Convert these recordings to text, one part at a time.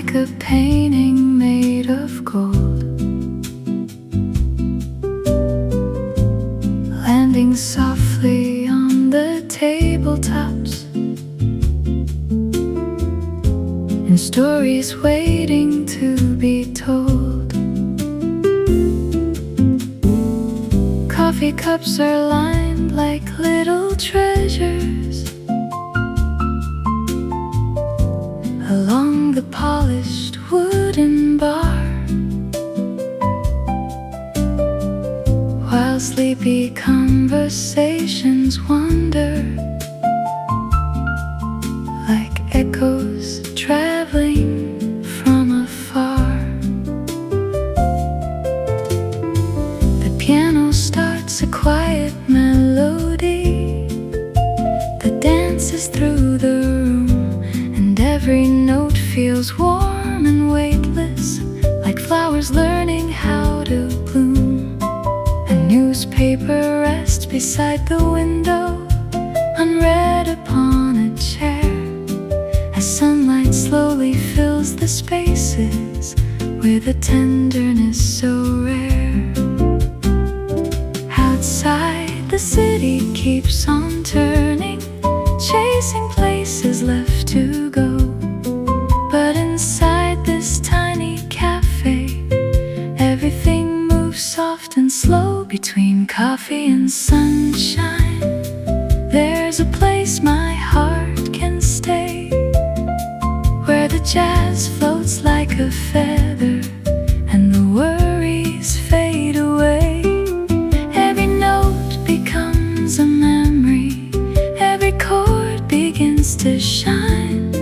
like a painting made of gold, landing softly on the tabletops, and stories waiting to be told. Coffee cups are lined like little treasures along the polished wooden bar, while sleepy conversations wander like echoes traveling from afar. The piano starts a quiet melody that dances through the room, and every note feels warm and weightless, like flowers learning how to bloom. A newspaper rests beside the window, unread upon a chair, as sunlight slowly fills the spaces with a tenderness so rare. Outside, the city keeps on turning, chasing places left to go. But inside this tiny cafe, everything moves soft and slow. Between coffee and sunshine, there's a place my heart can stay, where the jazz floats like a feather and the worries fade away. Every note becomes a memory, every chord begins to shine.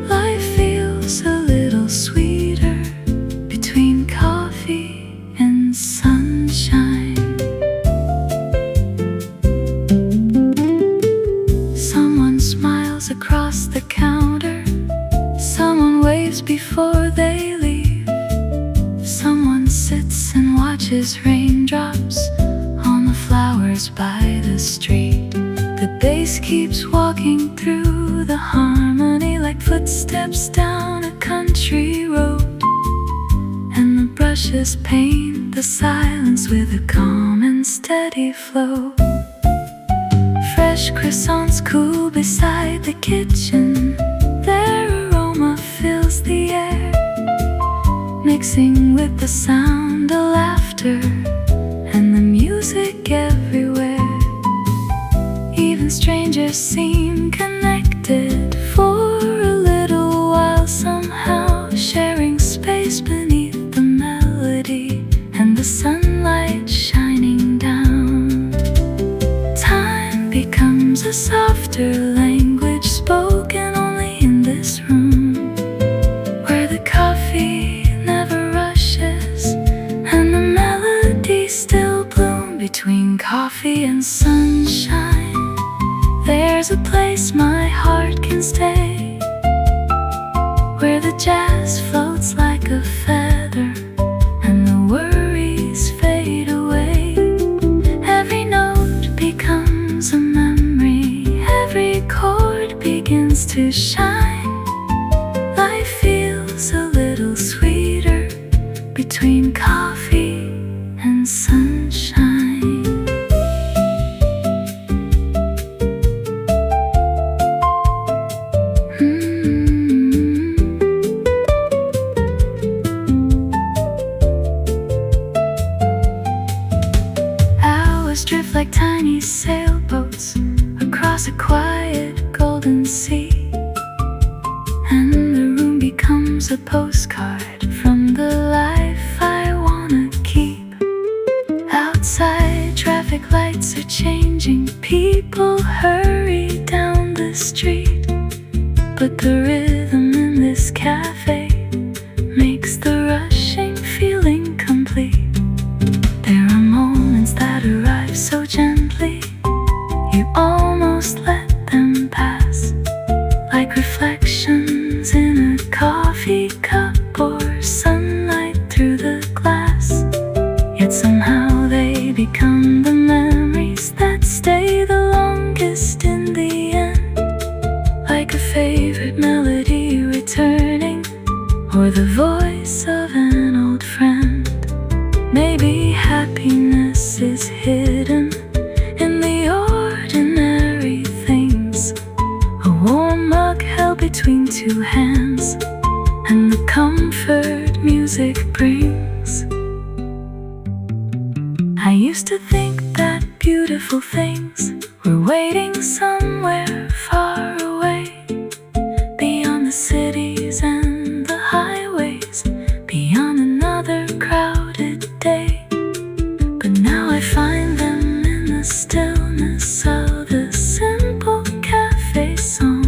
Life feels a little sweeter between coffee and sunshine. Someone smiles across the counter, someone waves before they leave, someone sits and watches raindrops on the flowers by the street. The bass keeps walking through the harmony like footsteps down a country road, and the brushes paint the silence with a calm and steady flow. Fresh croissants cool beside the kitchen, their aroma fills the air, mixing with the sound of laughter and the music everywhere. Even strangers seem connected for a little while somehow, sharing space beneath the melody and the sunlight shining down. Time becomes a softer language spoken only in this room, where the coffee never rushes and the melodies still bloom. Between coffee and sunshine, there's a place my heart can stay, where the jazz floats like a feather and the worries fade away. Every note becomes a memory, every chord begins to shine. Life feels a little sweeter between coffee and sunshine. Drift like tiny sailboats across a quiet golden sea, and the room becomes a postcard from the life I wanna keep. Outside, traffic lights are changing, people hurry down the street, but the rhythm in this cafe makes the rushing feeling complete. There are moments that arrive so gently, you almost let them pass, like reflections in a coffee cup or sunlight through the glass. Yet somehow they become the memories that stay the longest in the end, like a favorite melody returning few hands and the comfort music brings. I used to think that beautiful things were waiting somewhere far away, beyond the cities and the highways, beyond another crowded day. But now I find them in the stillness of a simple cafe song,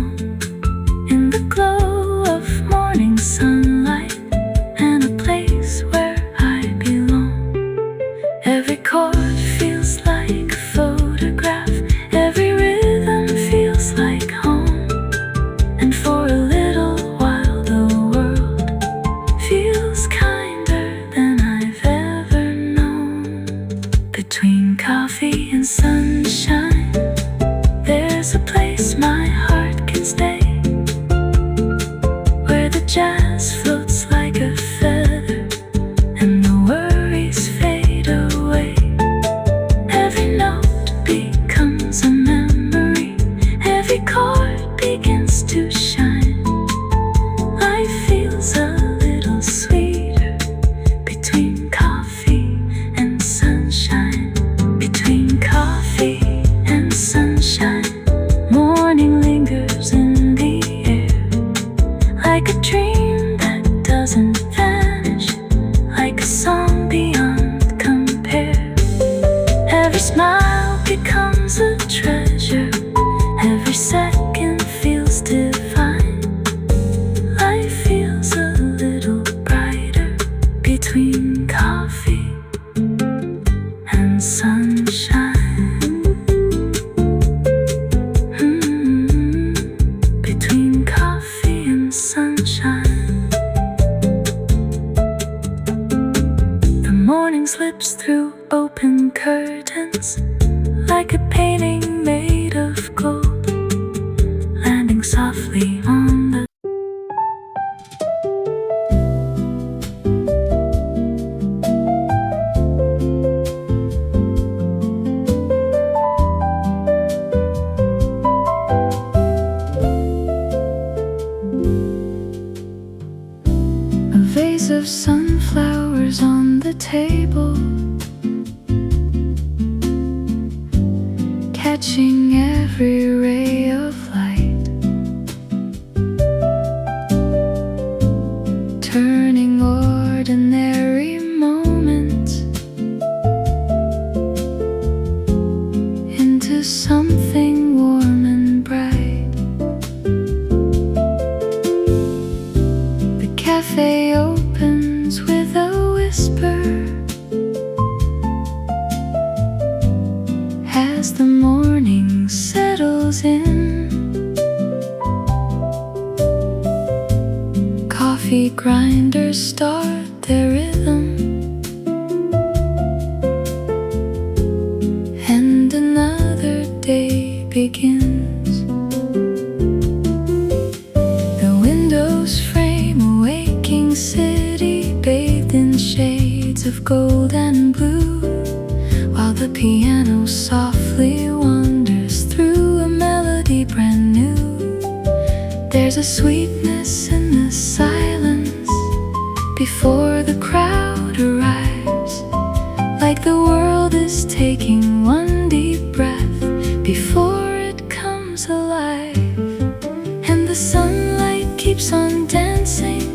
in the glow of morning sunlight, and a place where I belong. Every chord feels like a photograph, every rhythm feels like home, and for a little while the world feels kinder than I've ever known. Between coffee and sunshine, there's a place my heart can stay, where the jazz floats like a feather and the worries fade away. Every note becomes a memory, every chord begins to shine. Life feels a little sweeter between coffee and sunshine. Between coffee and sunshine, morning lingers in the air, like a dream that doesn't vanish, like a song beyond compare. Every smile becomes a treasure, every second feels divine. Life feels a little brighter between coffee and sunshine. Between coffee and sunshine. The morning slips through open curtains, like a painting made of gold, landing softly on the a vase of sunflowers on the table, catching every ray of light, turning ordinary moments into something warm and bright. The cafe opens with a whisper as the morning settles in. Coffee grinders start their rhythm, and another day begins. The windows frame a waking city, bathed in shades of gold and blue, while the piano softly wanders through a melody brand new. There's a sweetness in the silence before the crowd arrives, like the world is taking one deep breath before it comes alive. And the sunlight keeps on dancing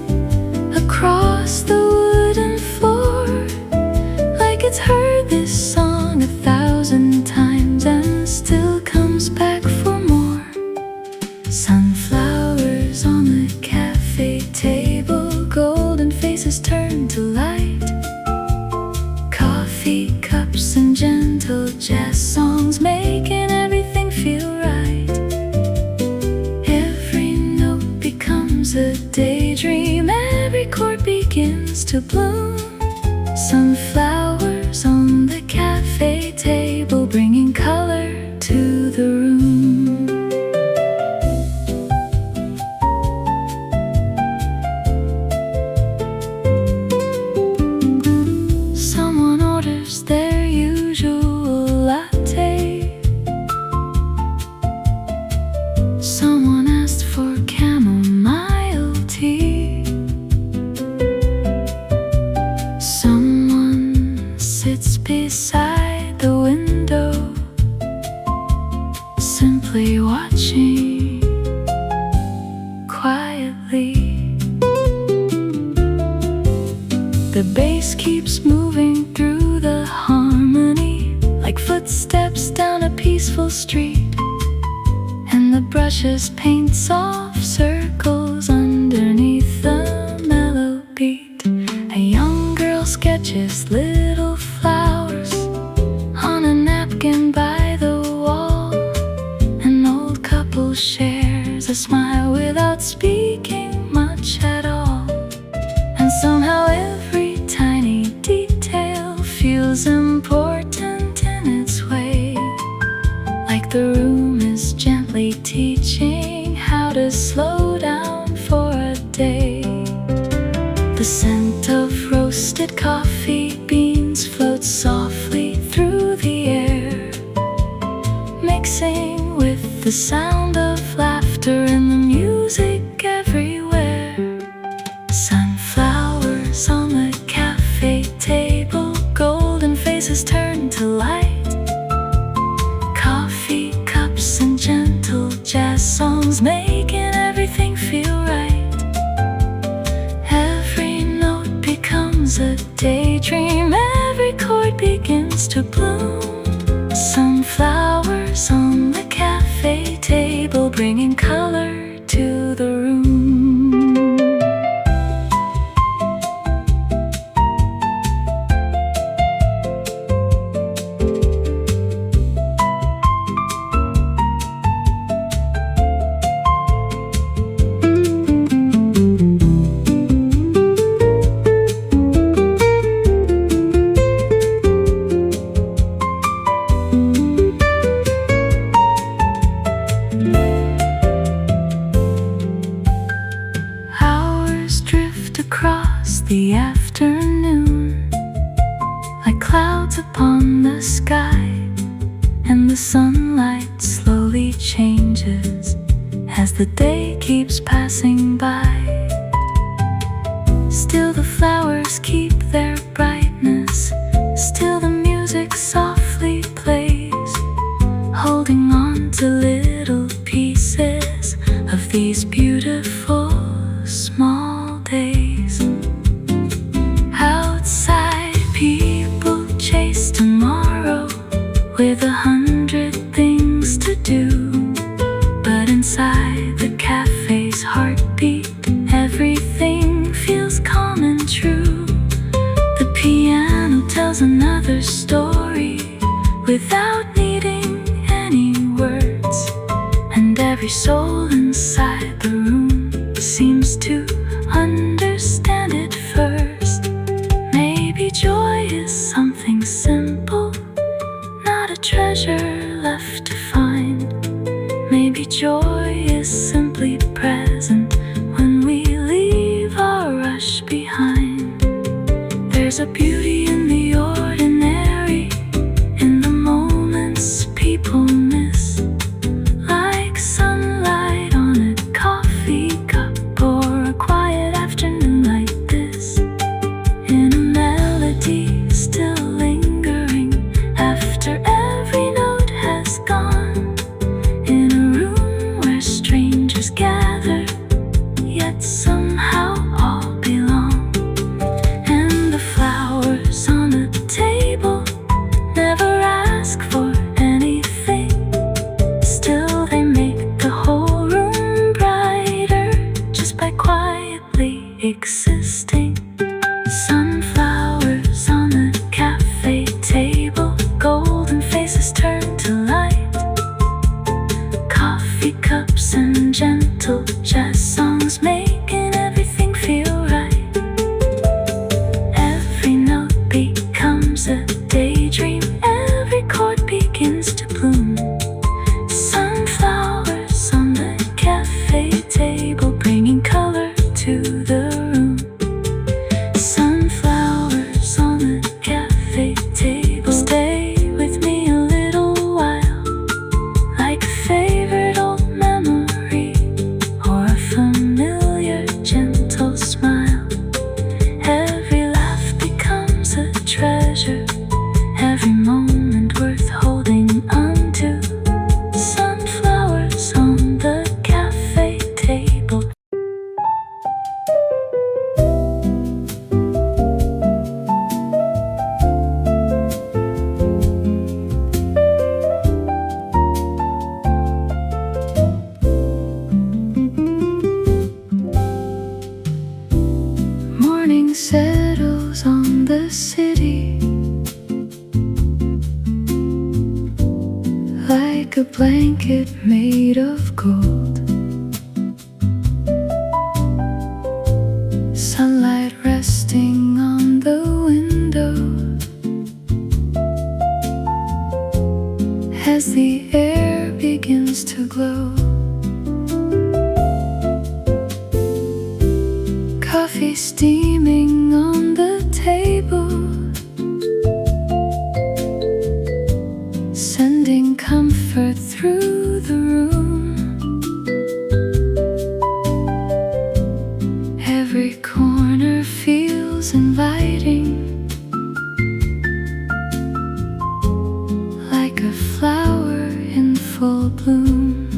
across the wooden floor, like it's heard this song 1,000 times and still comes back for more. Sunflowers on the cafe table, golden faces turn to light, coffee cups and gentle jazz songs making everything feel right. Every note becomes a daydream, every chord begins to bloom. Sunflowers on the cafe table, bringing color to the room. Someone orders their usual latte, someone asked for chamomile The bass keeps moving through the harmony, like footsteps down a peaceful street. And the brushes paint soft circles underneath the mellow beat. A young girl sketches little flowers on a napkin by the wall. An old couple shares a smile without speaking much at all. And somehow every tiny detail feels important in its way, like the room is gently teaching how to slow down for a day. The scent of roasted coffee beans floats softly through the air, mixing with the sound of laughter and the music everywhere. Sunflowers on the cafe table, golden faces turn to light. Coffee cups and gentle jazz songs making everything feel right. Every note becomes a daydream, every chord begins to bloom. Sunflowers on the cafe table, bringing color to the room. Across the afternoon, like clouds upon the sky, and the sunlight slowly changes as the day keeps passing by. Still the flowers keep their brightness, still the music softly plays, holding on to little pieces of these beautiful small days. Outside, people chase tomorrow with 100 things to do, but inside the cafe's heartbeat, everything feels calm and true. The piano tells another story without needing any words, and every soul inside the room seems to understand it first. Maybe joy is something simple, not a treasure left to find. Maybe joy is simply present when we leave our rush behind. There's a beauty in the ordinary, in the moments people miss, like sunlight on a coffee cup or a quiet afternoon like this, in a melody still lingering after every note has gone, in a room where strangers gather, yet somehow all belong. And the flowers on the table never ask for anything, still they make the whole room brighter just by quietly existing. Sunflowers on the cafe table, golden faces turn to light. Coffee cups and gentle jazz songs making everything feel right. Every note becomes a daydream, every chord begins to bloom. Sunflowers on the cafe table, bringing color to the room. Sunflowers blanket made of gold. Sunlight resting on the window as the air begins to glow. Coffee steaming on the table, sending comfort through the room. Every corner feels inviting, like a flower in full bloom.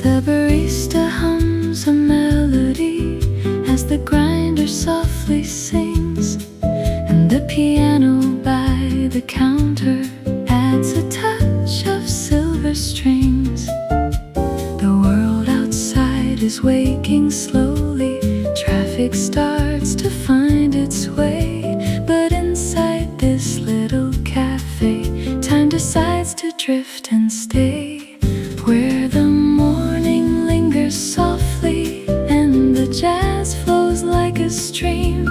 The barista hums a melody as the grinder softly sings, and the piano by the counter adds a touch of silver strings. The world outside is waking slowly. Traffic starts to find its way, but inside this little cafe, time decides to drift and stay, where the morning lingers softly and the jazz flows like a stream.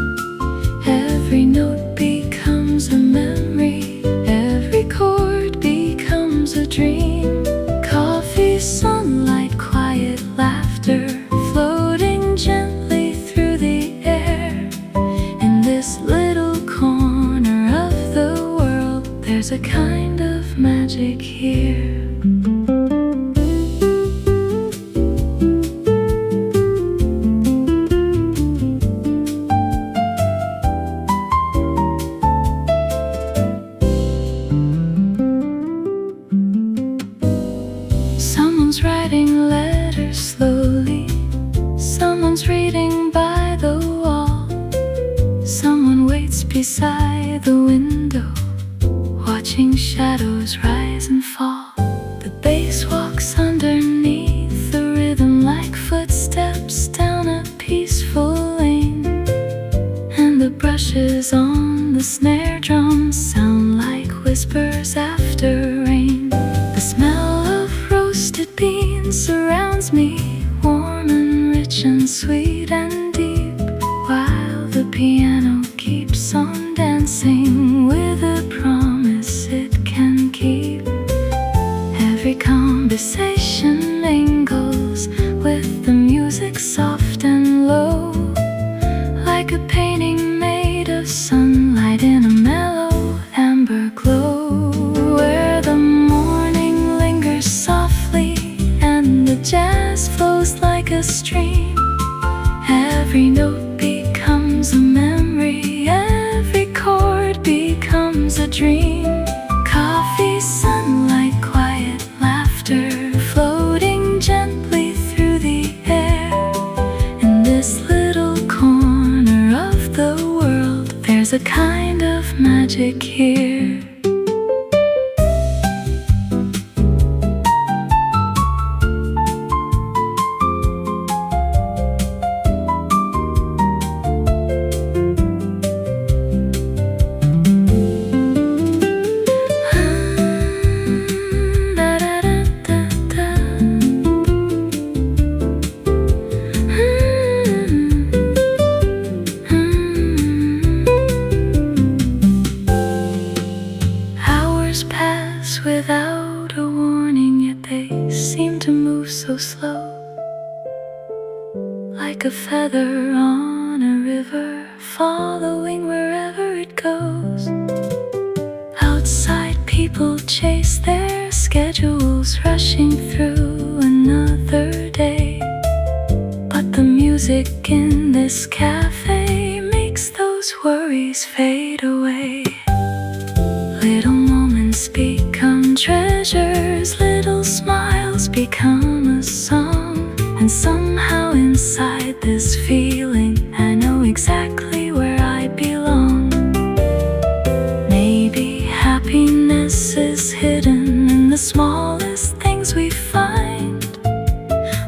Every note becomes a memory, every chord becomes a dream. Coffee, sunlight, quiet laughter, floating gently through the air. In this little corner of the world, there's a kind of magic here. Someone's writing letters slowly, someone's reading by the wall, someone waits beside the window, watching shadows rise and fall. The bass walks underneath the rhythm like footsteps down a peaceful lane, and the brushes on the snare drum sound like whispers after rain. The smell of roasted beans surrounds me, warm and rich and sweet and deep, while the piano keeps on dancing with a promise it can keep. Every conversation mingles with the music soft and low, like a painting made of sunlight in a mellow amber glow, where the morning lingers softly and the jazz flows like a stream. Every note becomes a memory, every chord becomes a dream. Coffee, sunlight, quiet laughter, floating gently through the air. In this little corner of the world, there's a kind of magic here. Without a warning, yet they seem to move so slow, like a feather on a river, following wherever it goes. Outside, people chase their schedules, rushing through another day, but the music in this cafe makes those worries fade away. Little moments become treasures, little smiles become a song, and somehow inside this feeling I know exactly where I belong. Maybe happiness is hidden in the smallest things we find,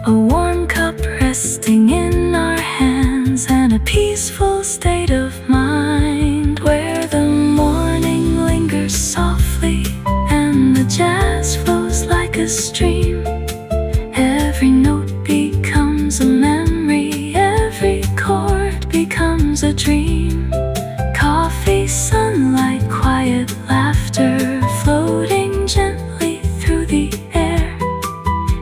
a warm cup resting in our hands and a peaceful state of mind, where the morning lingers softly and the dream. Coffee, sunlight, quiet laughter, floating gently through the air.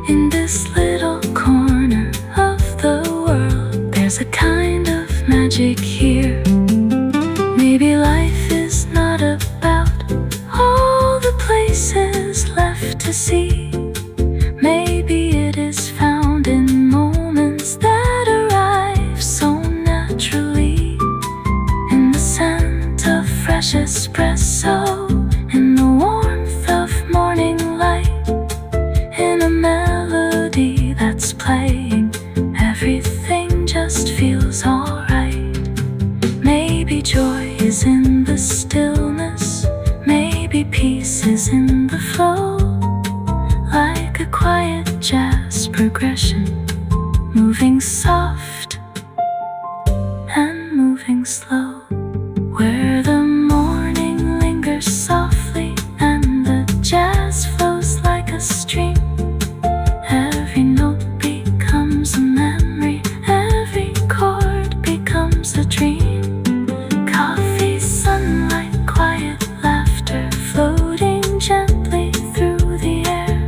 In this little corner of the world, there's a kind of magic here. Maybe life is not about all the places left to see. Maybe it is found in moments that arrive so naturally. In the scent of fresh espresso, in the warmth of morning light, in a melody that's playing, everything just feels alright. Maybe joy is in the stillness, maybe peace is in the flow. Like a quiet jazz progression, moving soft and moving slow. Where the morning lingers softly and the jazz flows like a stream. Every note becomes a memory, every chord becomes a dream. Coffee, sunlight, quiet laughter, floating gently through the air.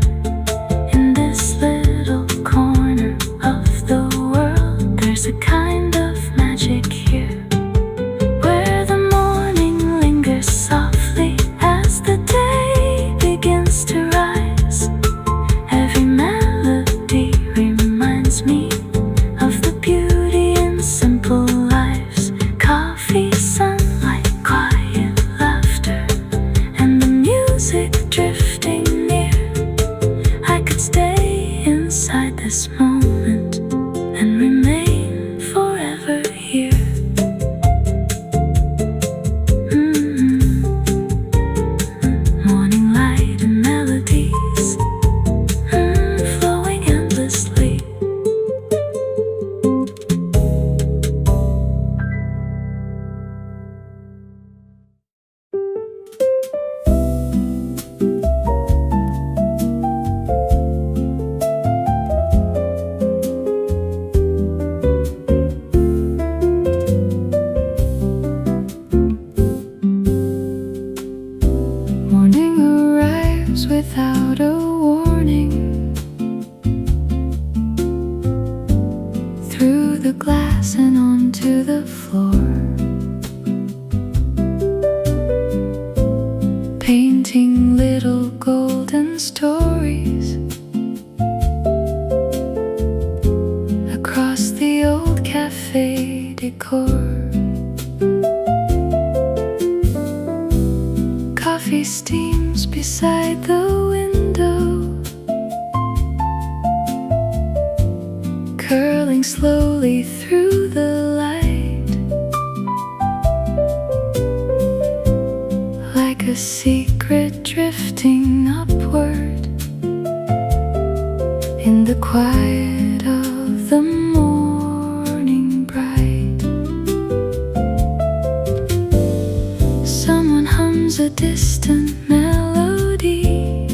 In this little corner of the world, there's a kind of magic here. Where the morning lingers softly as the day begins to rise. Every melody reminds me of the beauty in simple lives. Coffee, sunlight, quiet laughter, and the music drifting near. I could stay inside this moment and remain forever here. Morning light and melodies, flowing endlessly. Morning arrives without a warning. Through the glass and onto the floor, painting little golden stories across the old cafe decor. Coffee steams beside the window, curling slowly through the light, like a secret drifting upward in the quiet of the morning bright. Someone hums a distant melody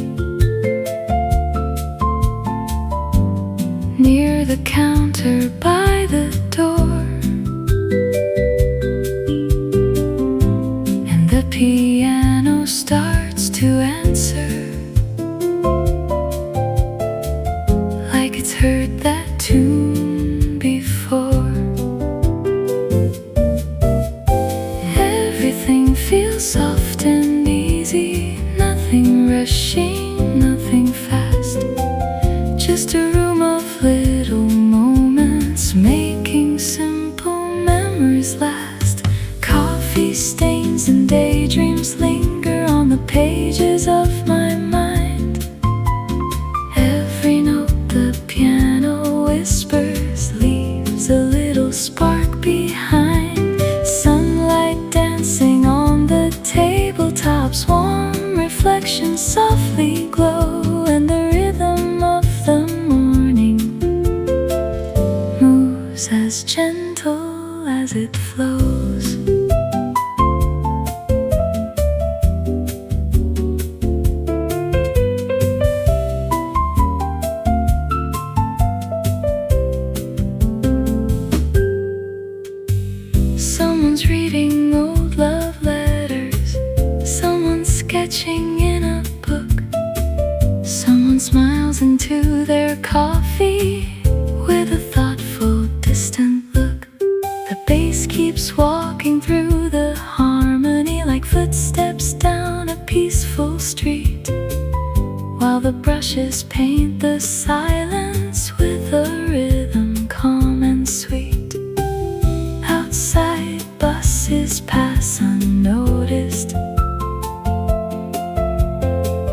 near the counter by the door, and the piano starts to answer, like it's heard that tune before. Everything feels soft and easy, nothing rushing, nothing fast. Just a room of little moments, making simple memories last. Coffee stains and daydreams linger on the pages of my mind. Every note the piano whispers leaves a little spark behind. Sunlight dancing on the tabletops, warm reflections softly glow, and the rhythm of the morning moves as gentle as it flows. Someone brushes paint the silence with a rhythm calm and sweet. Outside, buses pass unnoticed.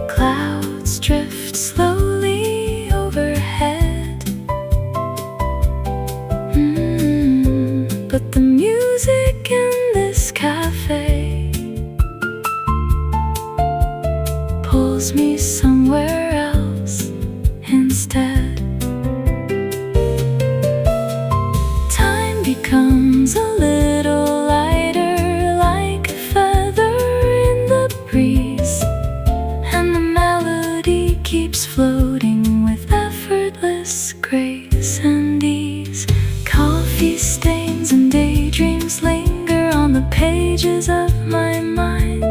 Clouds drift slowly overhead. But the music in this cafe pulls me somewhere else instead. Time becomes a little lighter, like a feather in the breeze, and the melody keeps floating with effortless grace and ease. Coffee stains and daydreams linger on the pages of my mind.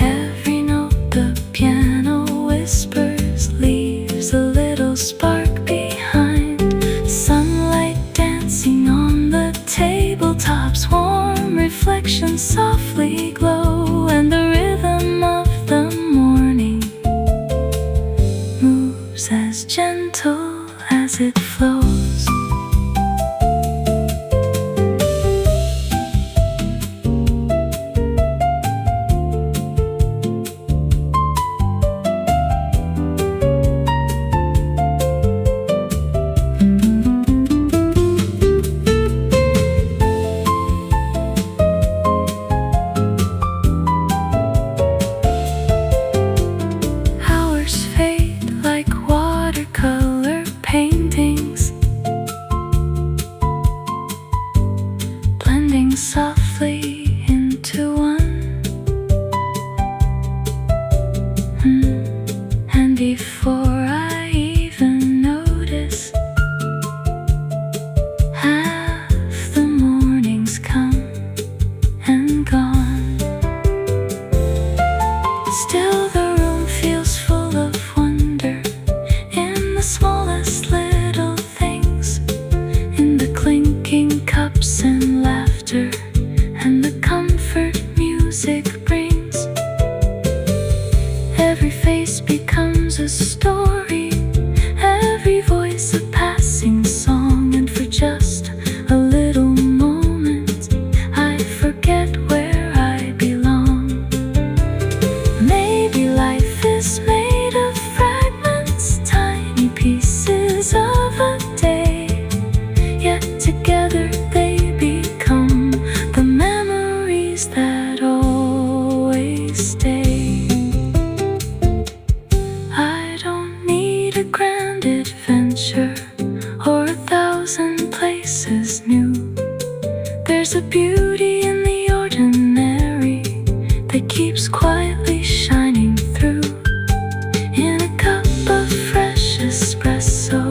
Every note the piano whispers leaves a little spark behind. Sunlight dancing on the tabletops, warm reflections softly glow, and the rhythm of the morning moves as gentle as it flows. Watercolor paintings, blending softly into one. And before I even notice, half the morning's come and gone. Still the room feels full of wonder, in the smallest little things, in the clinking cups and laughter, and the comfort music brings. Every face becomes a story, every voice a passing song, and for just a little moment I forget where I belong. Maybe life is made of fragments, tiny pieces of a day, yet together they become the memories that always stay. I don't need a grand adventure or 1,000 places new. There's a beauty in the ordinary that keeps quietly shining through. In a cup of fresh espresso,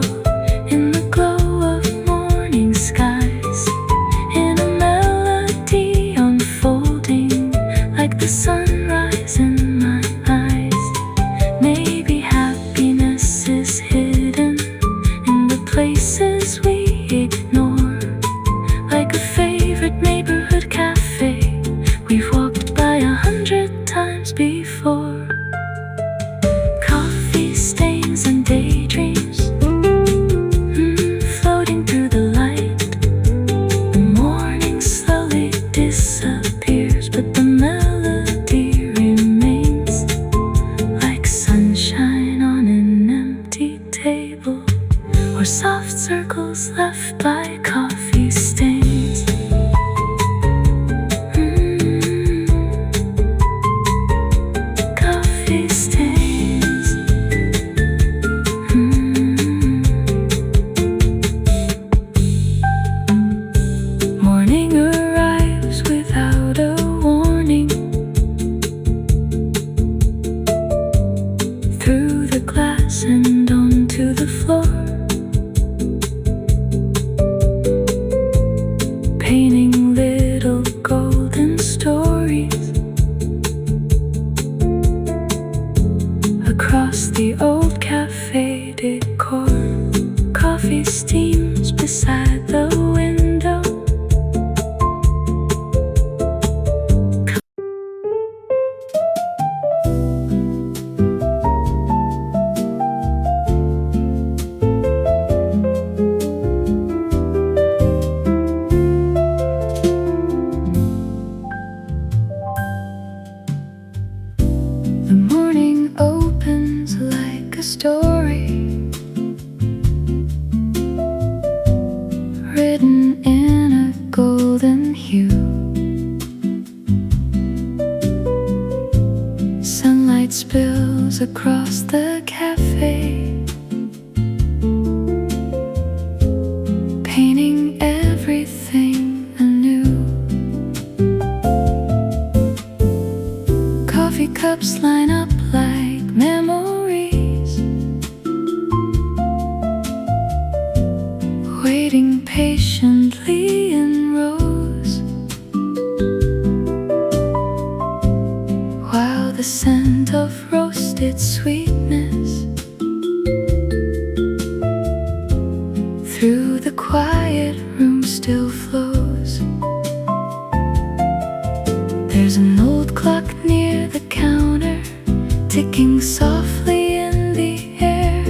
in the glow of morning skies, in a melody unfolding like the sunrise in my eyes. Maybe happiness is hidden in the places we ignore, like a favorite neighborhood cafe we've walked by 100 times before. Coffee stains and daydreams, floating through the light. The morning slowly disappears, but the melody remains, like sunshine on an empty table, or soft circles left by coffee stains. Coffee stains. Morning arrives without a warning. Through the glass and onto the floor, painting little golden stories across the old cafe decor. Coffee steams beside the window. waiting patiently in rows, while the scent of roasted sweetness through the quiet room still flows. There's an old clock near the counter, ticking softly in the air,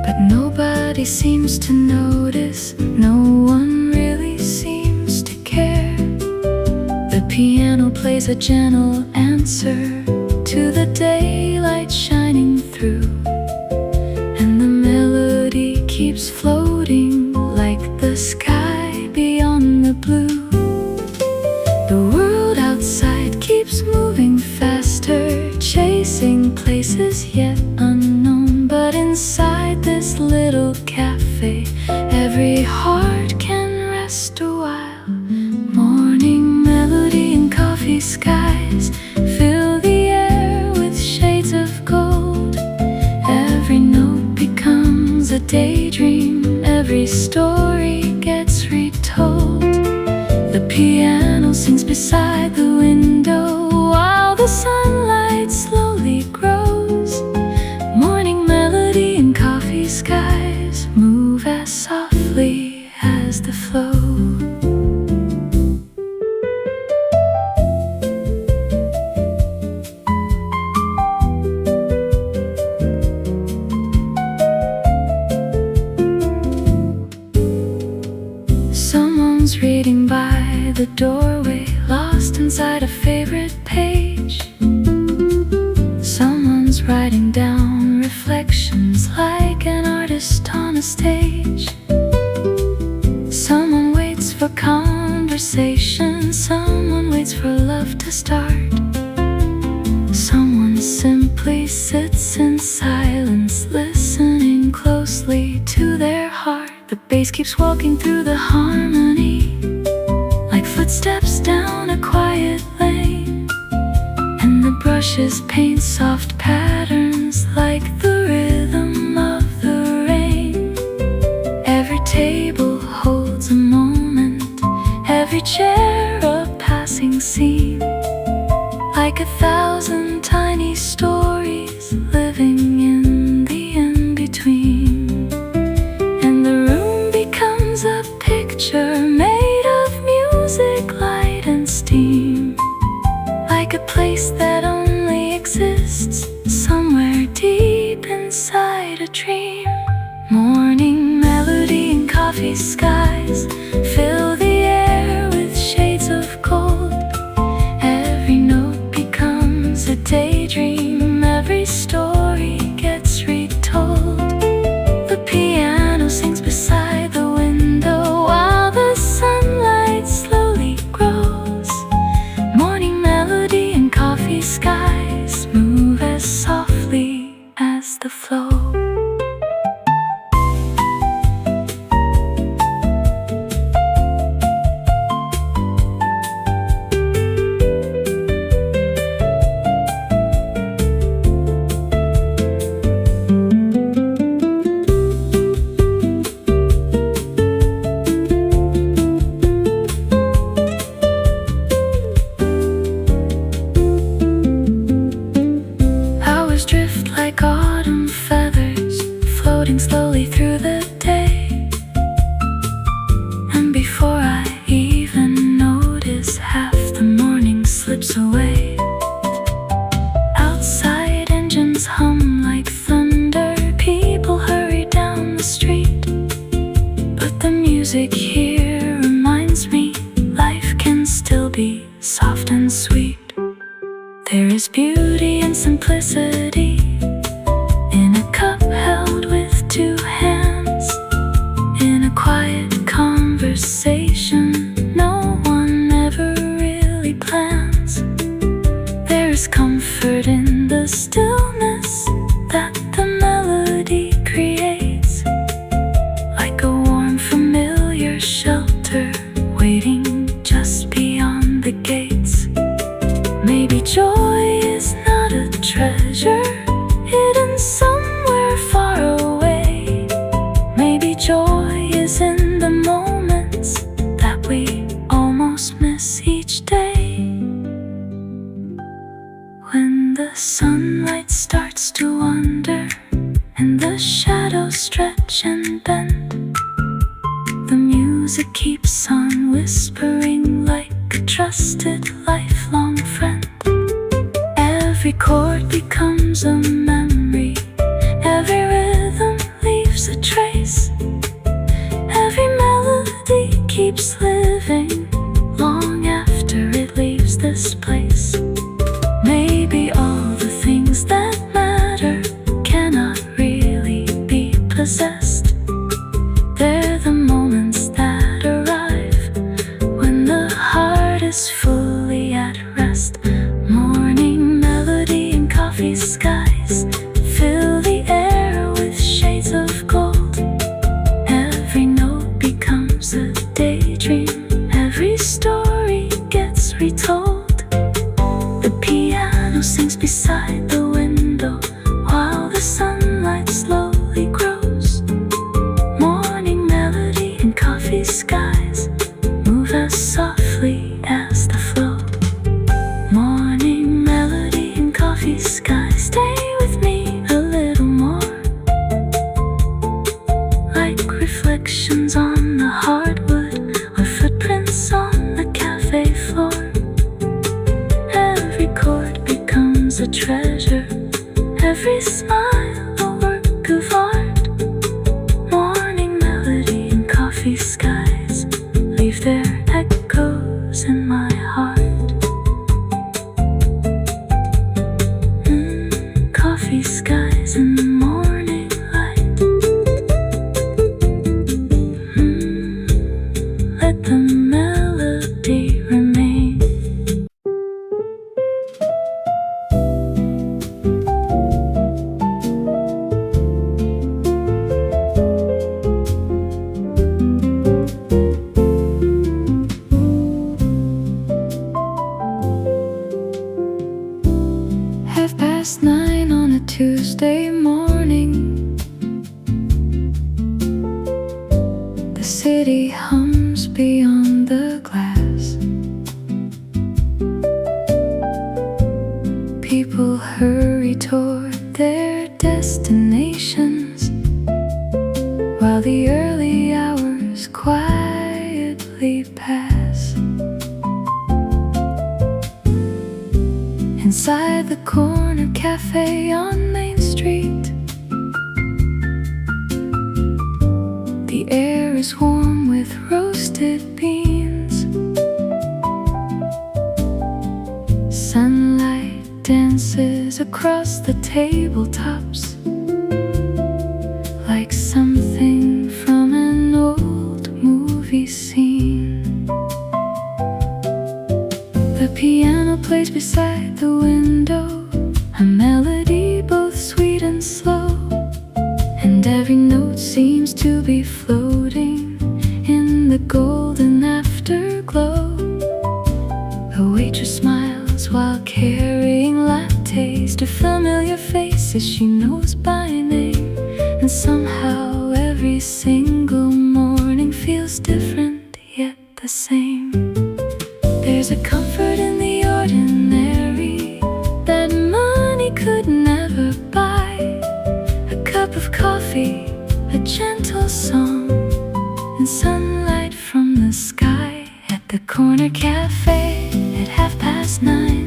but nobody seems to notice, no one really seems to care. The piano plays a gentle answer to the daylight shining through, and the melody keeps floating like the sky beyond the blue. The world outside keeps moving faster, chasing places yet unknown, but inside this little cafe, every heart can rest a while. Morning melody and coffee skies fill the air with shades of gold. Every note becomes a daydream, every story gets retold. The piano sings beside the window while the sunlight slowly grows. Morning melody and coffee skies move as softly as the flow. Someone's reading by the doorway, lost inside a favorite page. Someone's writing down reflections like an artist on a stage. Someone waits for conversation, someone waits for love to start. Someone simply sits in silence, listening closely to their heart. The bass keeps walking through the harmony, like footsteps down a quiet lane, and the brushes paint soft patterns like the rhythm of the rain. Every table holds a moment, every chair a passing scene, like 1,000 tiny stories living in the in-between. A picture made of music, light and steam, like a place that only exists somewhere deep inside a dream. Morning melody and coffee skies fill the air with shades of gold. Every note becomes a daydream, every story gets retold. The piano sings beside the window while the sunlight slowly grows. Morning melody and coffee skies move as softly as the flow. Drift like autumn feathers, floating slowly through the day, and before I even notice, half the morning slips away. Outside engines hum like thunder, people hurry down the street, but the music here reminds me life can still be soft and sweet. There is beauty and simplicity in a cup held with two hands, in a quiet conversation no one ever really plans. There is comfort in the stillness that the melody creates, like a warm familiar shelter waiting just beyond the gates. Maybe joy is not a treasure hidden somewhere far away. Maybe joy is is in the moments that we almost miss each day. When the sunlight starts to wander and the shadows stretch and bend, the music keeps on whispering like a trusted lifelong friend. Every chord becomes a memory, every rhythm leaves a trace, every melody keeps living long after it leaves this place. Maybe all the things that matter cannot really be possessed. They're the moments that arrive when the heart is fully at rest. Morning melody and coffee skies fill the air with shades of gold. Every note becomes a daydream, every story gets retold. The piano sings beside the window while the sunlight slowly grows. Morning melody and coffee skies move as softly as the flow. Morning melody and coffee skies, stay with me a little more. Like reflections on the hardwood or footprints on the cafe floor. Every chord becomes a treasure, every smile a work of art. Morning melody and coffee skies leave their echoes in my heart. Coffee skies in the morning light. Let the melody remain. Half past 9 on a Tuesday morning. The city hums beyond the glass. People hurry toward their destinations while the early hours quietly pass. Inside the corner cafe on Main Street, the air is warm with roasted beans. Sunlight dances across the tabletops like something from an old movie scene. The piano plays beside the window, a melody both sweet and slow, and every note seems to be floating in the golden afterglow. The waitress smiles while carrying lattes to familiar faces she knows by name, and somehow every single morning feels different yet the same. There's a comfort in the ordinary that money could never buy. A cup of coffee, a gentle song, and sunlight from the sky. At the corner cafe at 9:30,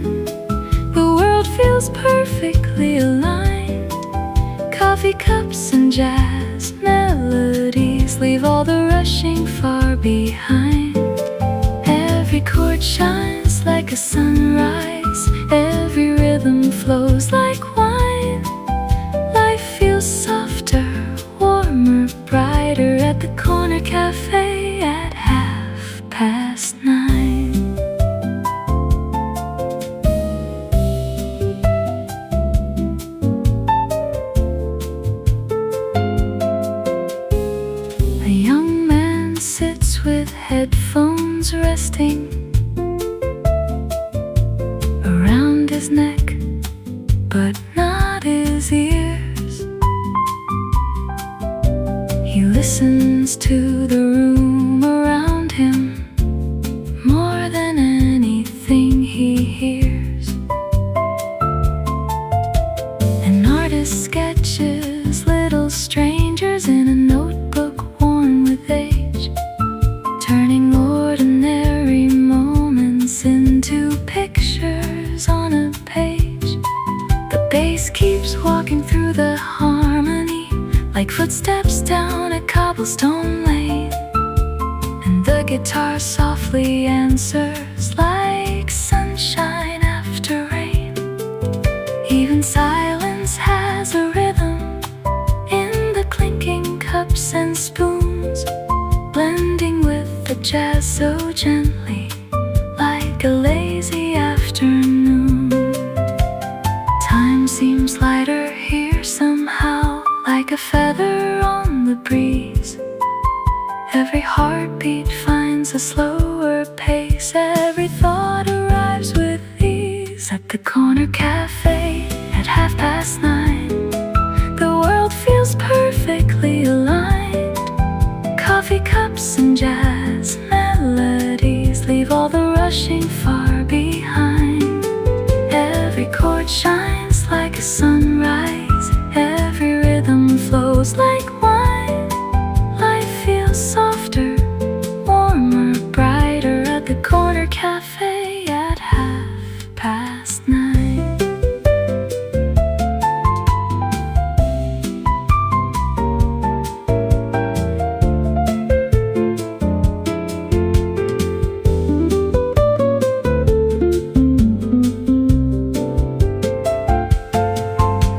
the world feels perfectly aligned. Coffee cups and jazz melodies leave all the rushing far behind. Every chord shines like a sunrise, every rhythm flows like wine. Life feels softer, warmer, brighter at the corner cafe at 9:30. A young man sits with headphones resting around his neck, but not his ears. He listens to the like footsteps down a cobblestone lane, and the guitar softly answers like sunshine after rain. Even silence has a rhythm in the clinking cups and spoons, blending with the jazz so gently, like a lazy afternoon. Time seems lighter here somehow, like a feather on the breeze. Every heartbeat finds a slower pace, every thought arrives with ease. At the corner cafe at 9:30, the world feels perfectly aligned. Coffee cups and jazz melodies leave all the rushing far behind. Every chord shines like a sunrise, every rhythm flows like wine. Life feels softer, warmer, brighter at the corner cafe at 9:30.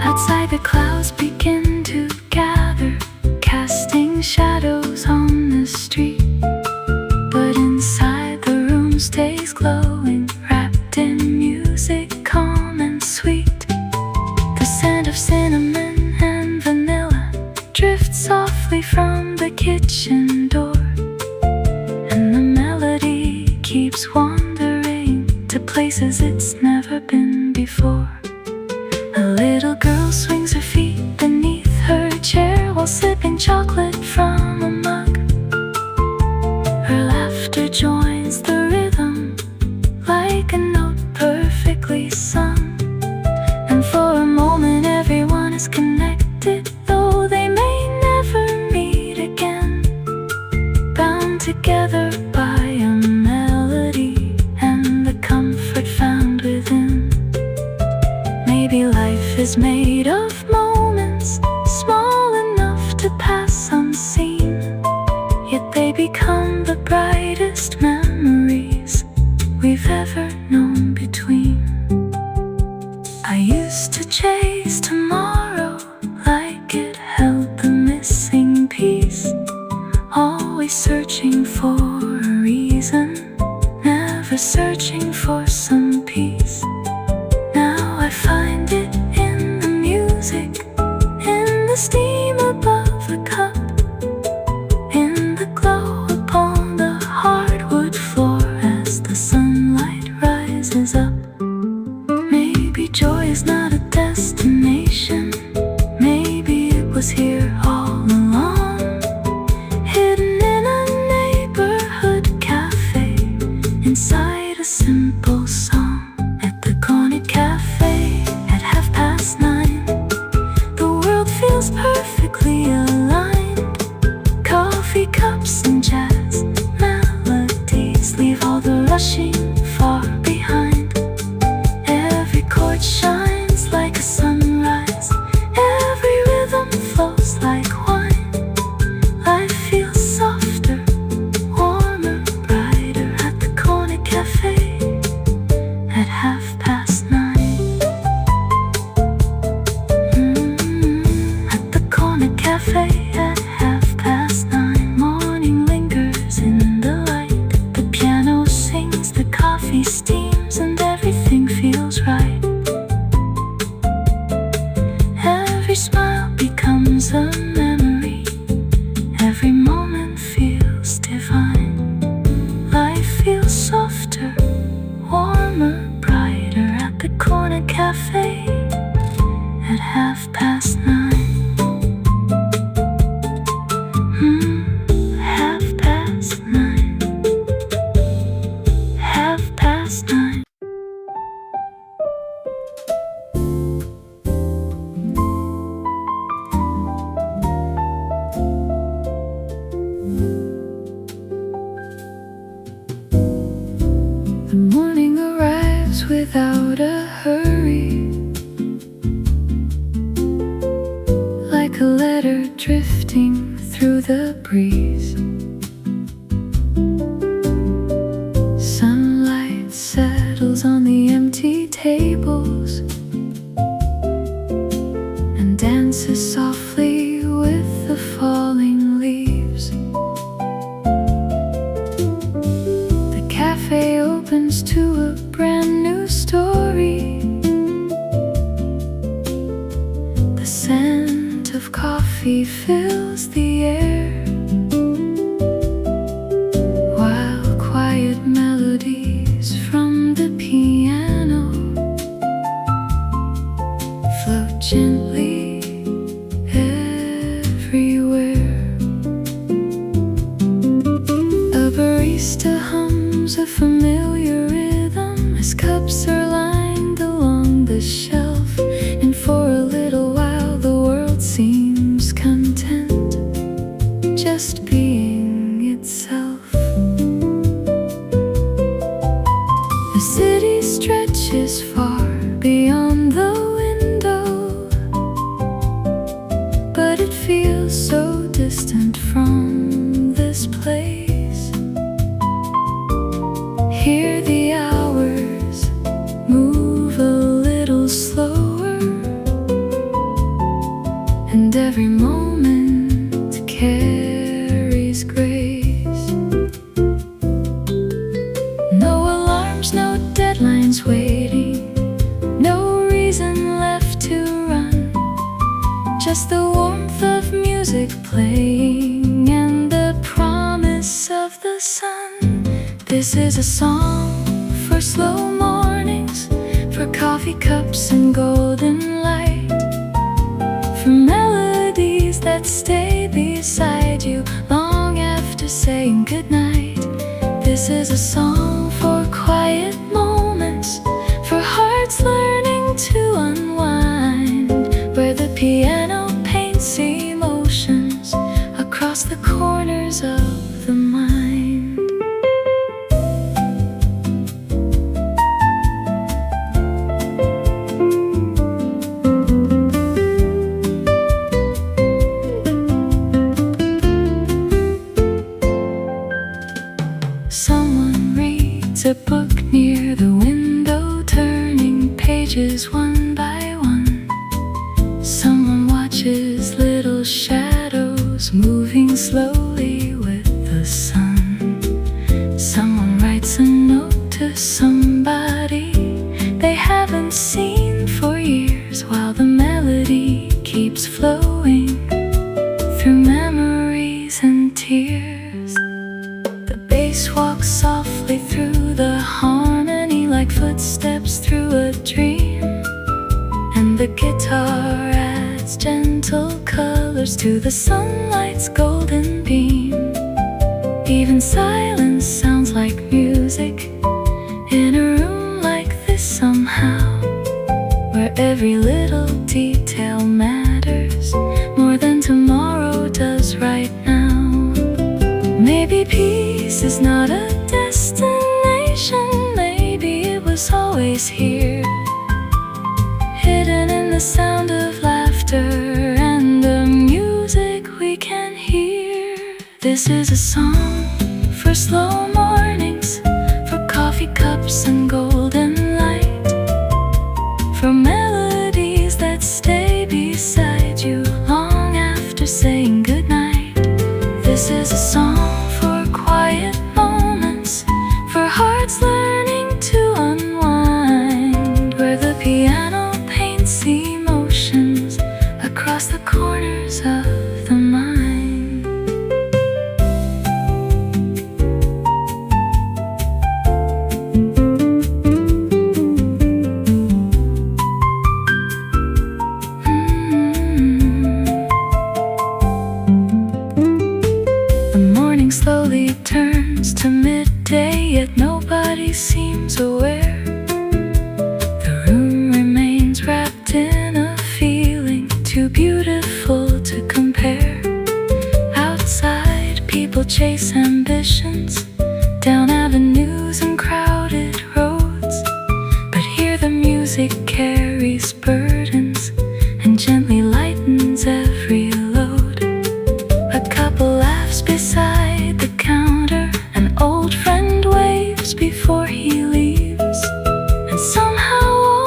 Outside the clouds begin to gather, casting shadows on the street. But inside the room stays glowing, wrapped in music calm and sweet. The scent of cinnamon and vanilla drifts softly from the kitchen door, and the melody keeps wandering to places it's never been before. A little girl swings her feet beneath her chair while sipping chocolate from a mug. Her laughter joins the rhythm like a note perfectly sung. And for a moment everyone is connected, though they may never meet again. Bound together by a melody and the comfort found within. Maybe life is made of moments small enough to pass unseen, yet they become the brightest memories we've ever known between. I used to chase tomorrow like it held the missing piece, always searching for a reason, never searching for some peace. Now I find it in the music, in the steam above a cup, in the glow upon the hardwood floor as the sunlight rises up. Maybe joy is not a destination, maybe it was here all along, hidden in a neighborhood cafe, inside a simple song. At the corner cafe at 9:30, the world feels perfectly aligned. Coffee cups and jazz melodies leave all the rushing far behind. Every chord shines like a sunrise, every rhythm flows like wine. Life feels softer, warmer, brighter at the corner cafe at 9:30. At the corner cafe at 9:30, morning lingers in the light. The piano sings, the coffee steams, and everything feels right. Every smile becomes a memory, every moment feels divine. Life feels softer, warmer, brighter at the corner cafe at 9:30. 9:30. 9:30. The morning arrives without a hurry, like a letter drifting tables and dances softly with the falling leaves. The cafe opens to a brand new story. The scent of coffee fills the air, while quiet melodies from the piano float gently everywhere. A barista hums a familiar rhythm as cups are lined along the shelf, and for a little while the world seems content, just being itself. The city stretches far beyond the window, but it feels so distant from this place. Here the hours move a little slower, and every moment carries grace. No alarms, no deadlines waiting, no reason left to run, just the warmth of music playing and the promise of the sun. This is a song for slow mornings, for coffee cups and golden light, for melodies that stay beside you long after saying goodnight. This is a song for quiet moments, for hearts learning to unwind, where the piano paints emotions across the corners of the mind. Someone reads a book near the window, turning pages one by one. Someone watches little shadows moving slowly with the sun. Someone writes a note to somebody they haven't seen for years, while the melody keeps flowing through memories and tears. The bass walks softly through the harmony like footsteps through a dream, and the guitar adds gentle colors to the sunlight's golden beam. Even silence sounds like music in a room like this somehow, where every little detail matters more than tomorrow does right now. Maybe peace is not a destination, maybe it was always here, hidden in the sound of laughter and the music we can hear. This is a song for slow mornings, for coffee cups and golden light, for melodies that stay beside you long after saying goodnight. This is a song for quiet moments, for hearts learning to unwind, where the piano paints emotions across the corners of the mind. Slowly turns to midday, yet nobody seems aware. The room remains wrapped in a feeling too beautiful to compare. Outside, people chase ambitions down avenues and crowded roads, but here the music carries burdens and gently lightens every load. A couple laughs beside the counter, an old friend waves before he leaves, and somehow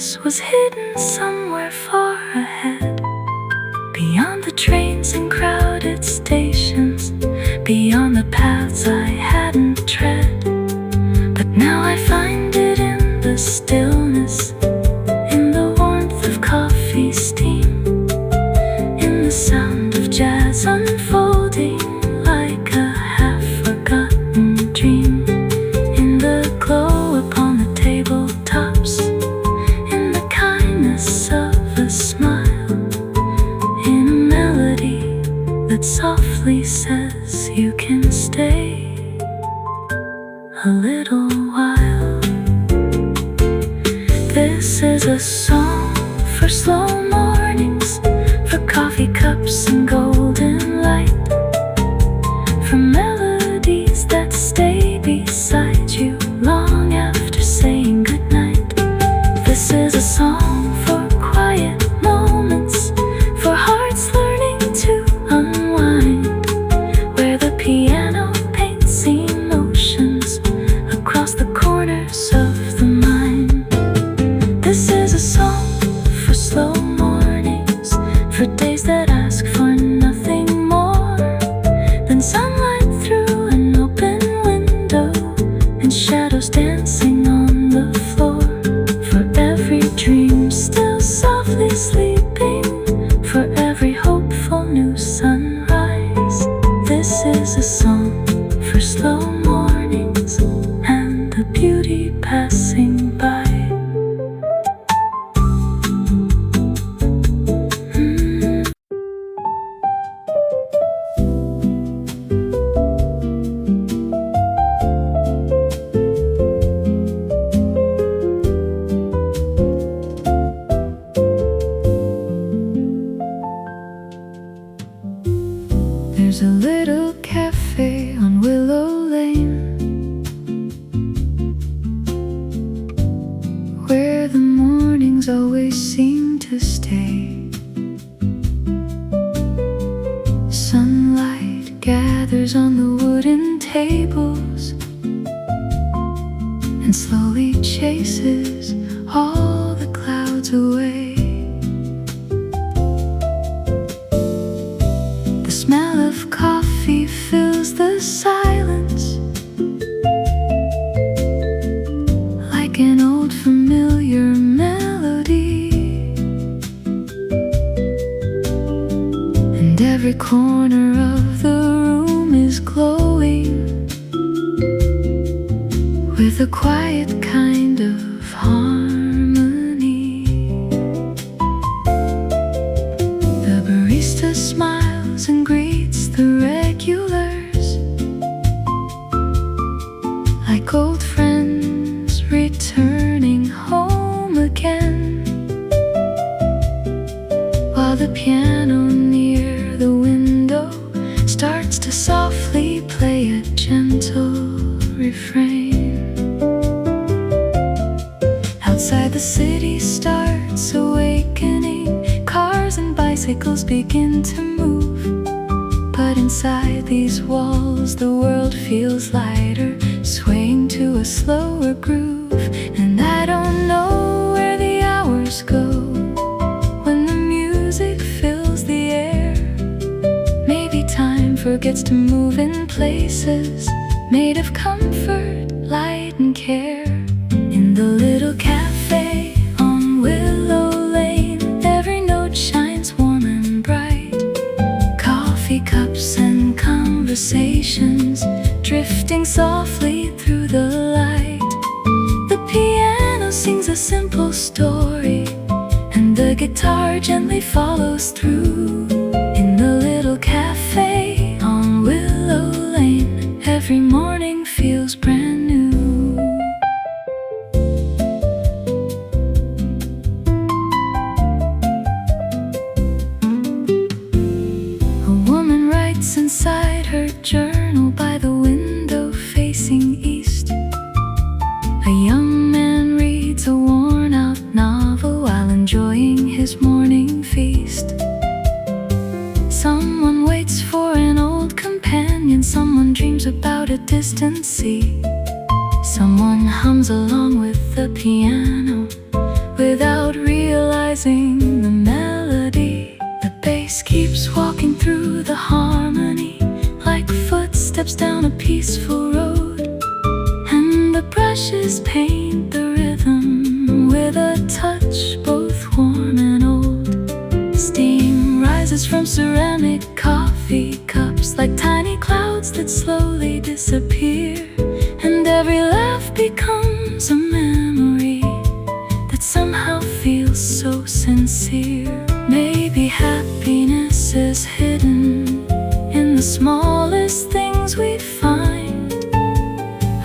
happiness was hidden somewhere far ahead, beyond the trains and crowded stations, beyond the paths I hadn't tread. But now I find it in the stillness, in the warmth of coffee steam, in the sound of jazz unfolding like a half-forgotten dream, in the glow upon the tabletops, in the kindness of a smile, in a melody that softly says you can stay a little while. This is a song for slow mornings, for coffee cups and golden light, for melodies that stay beside you long after saying goodnight. This is a song for quiet moments, for hearts learning to unwind, where the piano paints emotions across the corners of the mind. This is a song for slow mornings, for days that ask for nothing more than sunlight through an open window and shadows dancing on the floor, for every dream still softly sleeping, for every hopeful new sunrise. This is a song for slow mornings and the beauty passing by. There's a little cafe on Willow Lane, where the mornings always seem to stay. Sunlight gathers on the wooden tables and slowly chases all the clouds away. The smell of coffee fills the silence, like an old familiar melody, and every corner of the room is glowing with a quiet kind of harmony. The barista smiles and greets the regulars like old friends returning home again, while the piano near the window starts to softly play a gentle refrain. Outside, the city starts awakening, cars and bicycles begin to move, but inside these walls the world feels lighter, swaying to a slower groove. And I don't know where the hours go when the music fills the air. Maybe time forgets to move in places made of comfort, light and care. In the little cafe on Willow Lane, every note shines warm and bright, coffee cups and conversations drifting softly through the light. The piano sings a simple story, and the guitar gently follows through. In the little cafe on Willow Lane, every morning feels brand new. A woman writes inside her journal by the window facing east. A young man reads a worn-out novel while enjoying his morning feast. Someone waits for an old companion, someone dreams about a distant sea. Someone hums along with the piano without without realizing the melody. The bass keeps walking through the harmony, like footsteps down a peaceful road. And the brushes paint the rhythm with a touch both warm and old. Steam rises from ceramic coffee cups like tiny clouds that slowly disappear. And every laugh becomes a memory that somehow feels so sincere. Maybe happiness is hidden in the smallest things we find.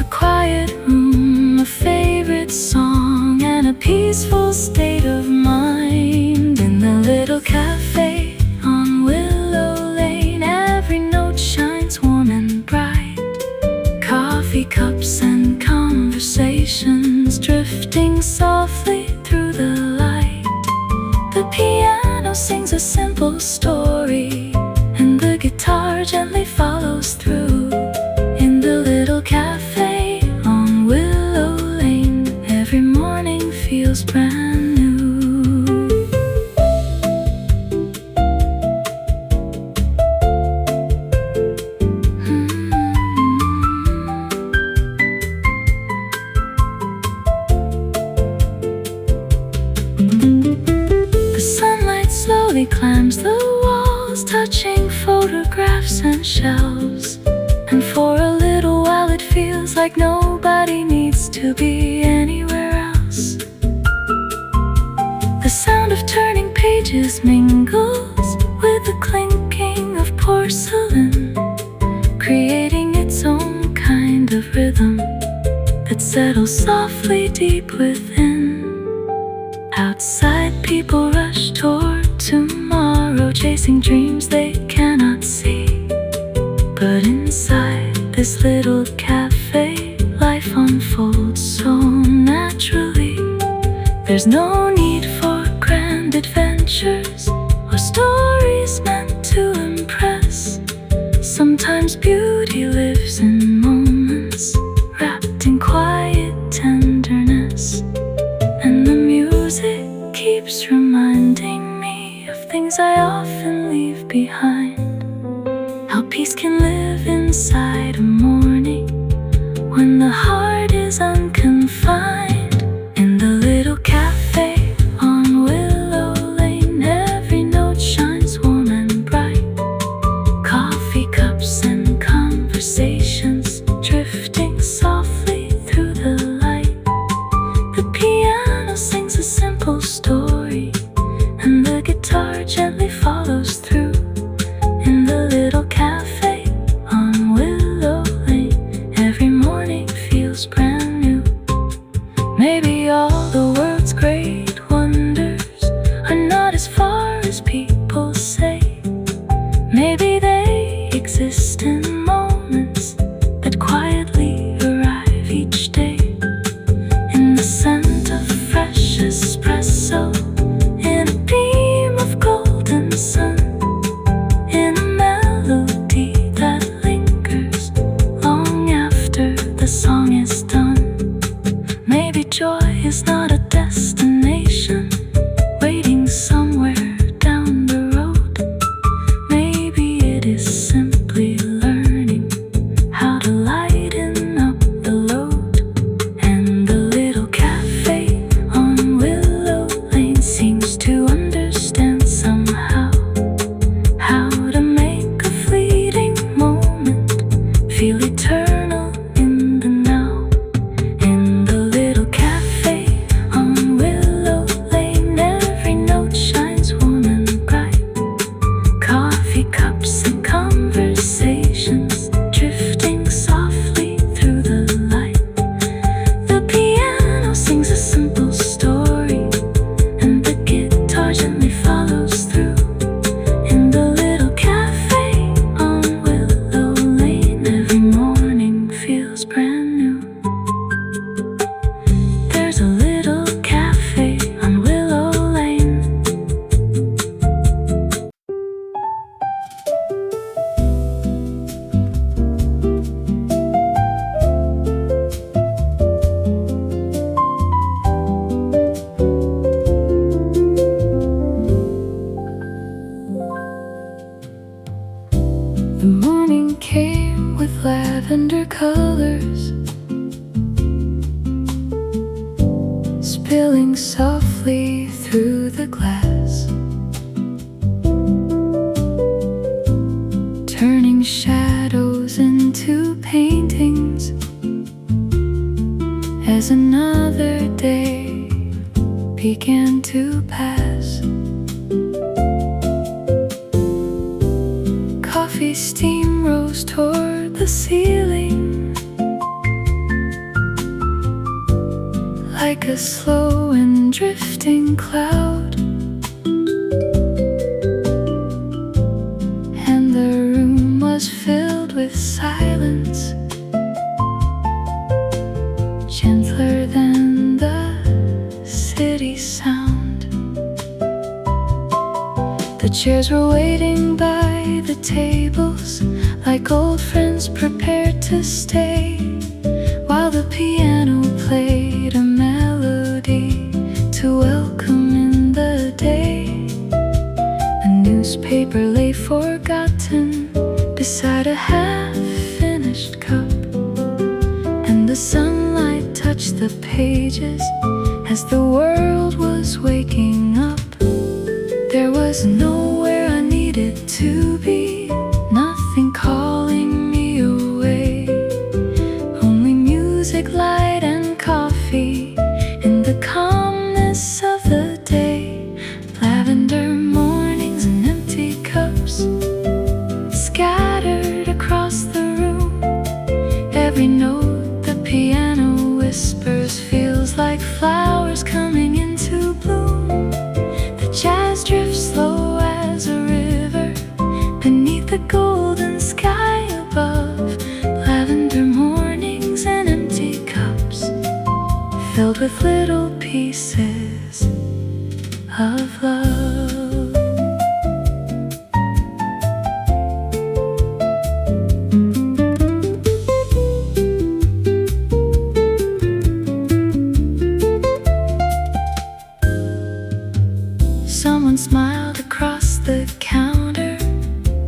A quiet room, a favorite song, and a peaceful state of mind. In the little cafe on Willow Lane, every note shines warm and bright. Coffee cups and conversations drifting softly through the light. The piano sings a simple story, and the guitar gently follows through. In the little cafe on Willow Lane, every morning feels brand new. The sunlight slowly climbs the walls, touching photographs and shelves. And for a little while it feels like nobody needs to be anywhere else. The sound of turning pages mingles with the clinking of porcelain, creating its own kind of rhythm that settles softly deep within. Outside, people rush toward tomorrow, chasing dreams they cannot see. But inside this little cafe, life unfolds so naturally. There's no need for grand adventures or stories meant to impress. Sometimes beauty lives in moments wrapped in quiet tenderness. And the music keeps reminding me of things I often leave behind. How peace can live inside a morning when the heart is unconfined. In the little cafe on Willow Lane, every note shines warm and bright. Coffee cups and conversations drifting softly through the light. The piano sings a simple story, and the guitar gently follows through. In the little cafe on Willow Lane, every morning feels softly through the glass, turning shadows into paintings as another day began to pass. Coffee steam rose toward the ceiling like a slow and drifting cloud, and the room was filled with silence, gentler than the city sound. The chairs were waiting by the tables like old friends prepared to stay, while the piano played a melody to welcome in the day. A newspaper lay forgotten beside a half-finished cup, and the sunlight touched the pages as the world was waking up. There was nowhere I needed to be, nothing calling me away, only music, light, and coffee in the calmness of the day. Lavender mornings and empty cups scattered across the room. Every note the piano whispers feels like flowers coming into bloom. The jazz drifts slow as a river beneath the golden sky above. Lavender mornings and empty cups filled with little pieces of love. Someone smiled across the counter,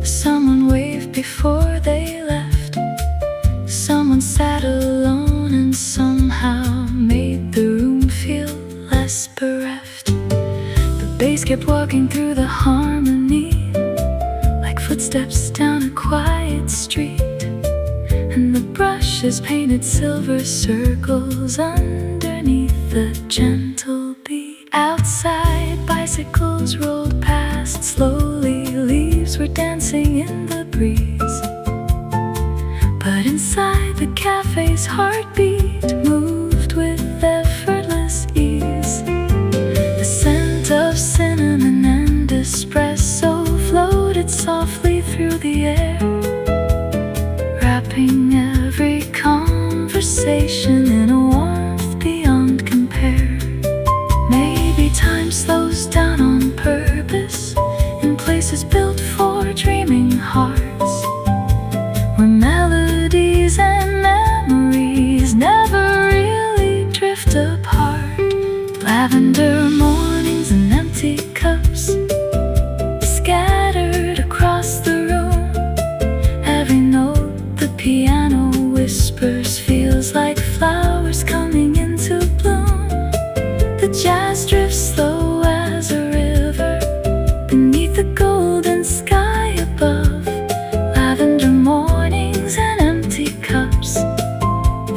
someone waved before they left, someone sat alone and somehow made the room feel less bereft. The bass kept walking through the harmony like footsteps down a quiet street, and the brushes painted silver circles underneath the gentle beat. Outside, bicycles rolled past slowly, leaves were dancing in the breeze, but inside the cafe's heartbeat moved with effortless ease. The scent of cinnamon and espresso floated softly through the air, wrapping every conversation in a warmth beyond compare. Maybe time slows down on purpose in places built for dreaming hearts, where melodies and memories never really drift apart. Lavender mornings and empty cups scattered across the room. Every note the piano whispers feels like flowers coming into bloom. The jazz drifts slow as a river beneath the golden sky above. Lavender mornings and empty cups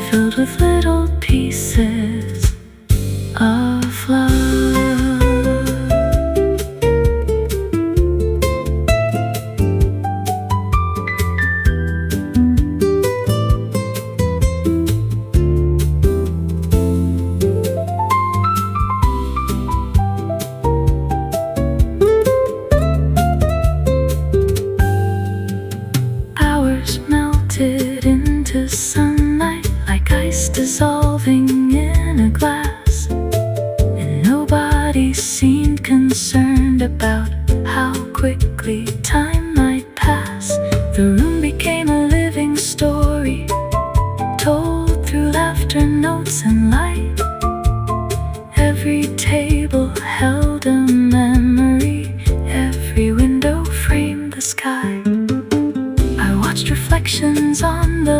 filled with little pieces of love. Melted into sunlight like ice dissolving in a glass, and nobody seemed concerned about how quickly time might pass. The room became a living story, told through laughter, notes, and light. Every table held a memory, every window framed the sky. Reflections on the